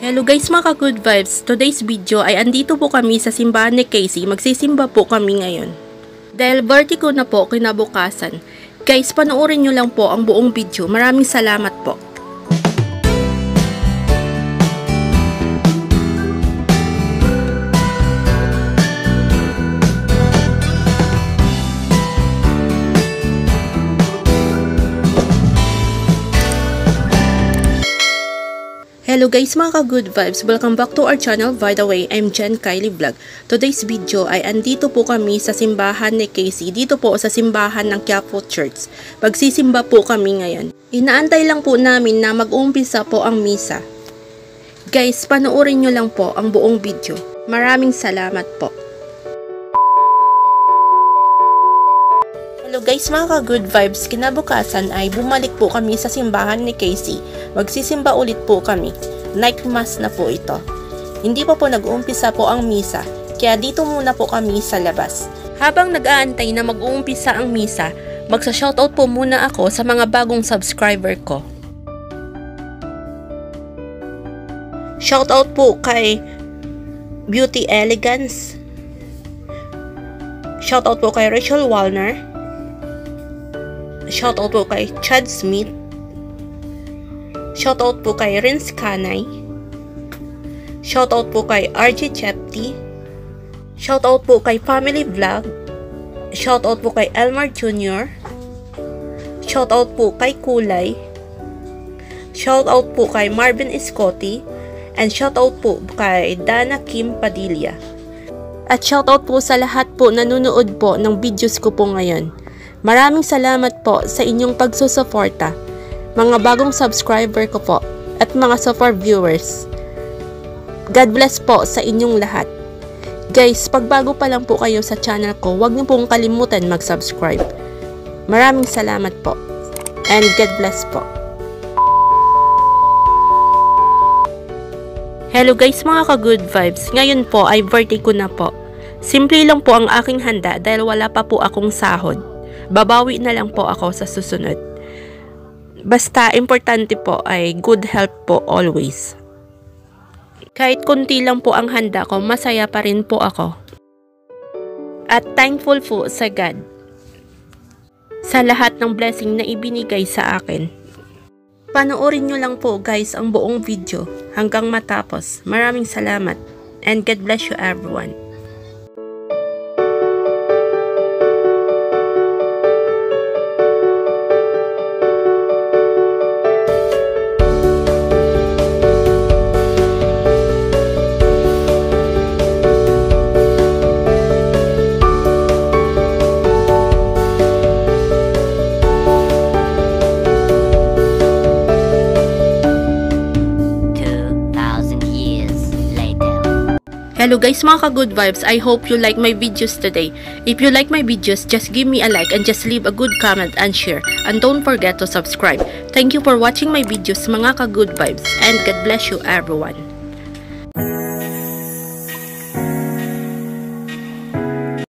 Hello guys mga ka-good vibes, today's video ay andito po kami sa simbahan ni Casey, magsisimba po kami ngayon. Dahil birthday ko na po kinabukasan. Guys, panoorin nyo lang po ang buong video, maraming salamat po. Hello guys mga ka-good vibes, welcome back to our channel. By the way, I'm Jen Kylie Vlog. Today's video ay andito po kami sa simbahan ni Casey, dito po sa simbahan ng Quiapo Church. Magsisimba po kami ngayon. Inaantay lang po namin na mag-uumpisa po ang misa. Guys, panoorin nyo lang po ang buong video. Maraming salamat po. Hello guys mga ka-good vibes, kinabukasan ay bumalik po kami sa simbahan ni Casey. Magsisimba ulit po kami. Night mass na po ito. Hindi pa po nag-uumpisa po ang misa, kaya dito muna po kami sa labas. Habang nag-aantay na mag-uumpisa ang misa, magsa-shoutout po muna ako sa mga bagong subscriber ko. Shoutout po kay Beauty Elegance. Shoutout po kay Rachel Wallner. Shoutout po kay Chad Smith. Shoutout po kay Renz Kanay. Shoutout po kay RJ Chepti. Shoutout po kay Family Vlog. Shoutout po kay Elmar Jr. Shoutout po kay Kulay. Shoutout po kay Marvin Escotti. And shoutout po kay Dana Kim Padilla. At shoutout po sa lahat po nanonood po ng videos ko po ngayon. Maraming salamat po sa inyong pagsusuporta, mga bagong subscriber ko po, at mga so far viewers. God bless po sa inyong lahat. Guys, pag bago pa lang po kayo sa channel ko, huwag niyo pong kalimutan mag-subscribe. Maraming salamat po. And God bless po. Hello guys mga ka-good vibes. Ngayon po ay birthday ko na po. Simple lang po ang aking handa dahil wala pa po akong sahod. Babawi na lang po ako sa susunod. Basta importante po ay good health po always. Kahit konti lang po ang handa ko, masaya pa rin po ako. At thankful po sa God sa lahat ng blessing na ibinigay sa akin. Panoorin nyo lang po guys ang buong video hanggang matapos. Maraming salamat and God bless you everyone. Hello guys mga ka-good vibes, I hope you like my videos today. If you like my videos, just give me a like and just leave a good comment and share. And don't forget to subscribe. Thank you for watching my videos mga ka-good vibes and God bless you everyone.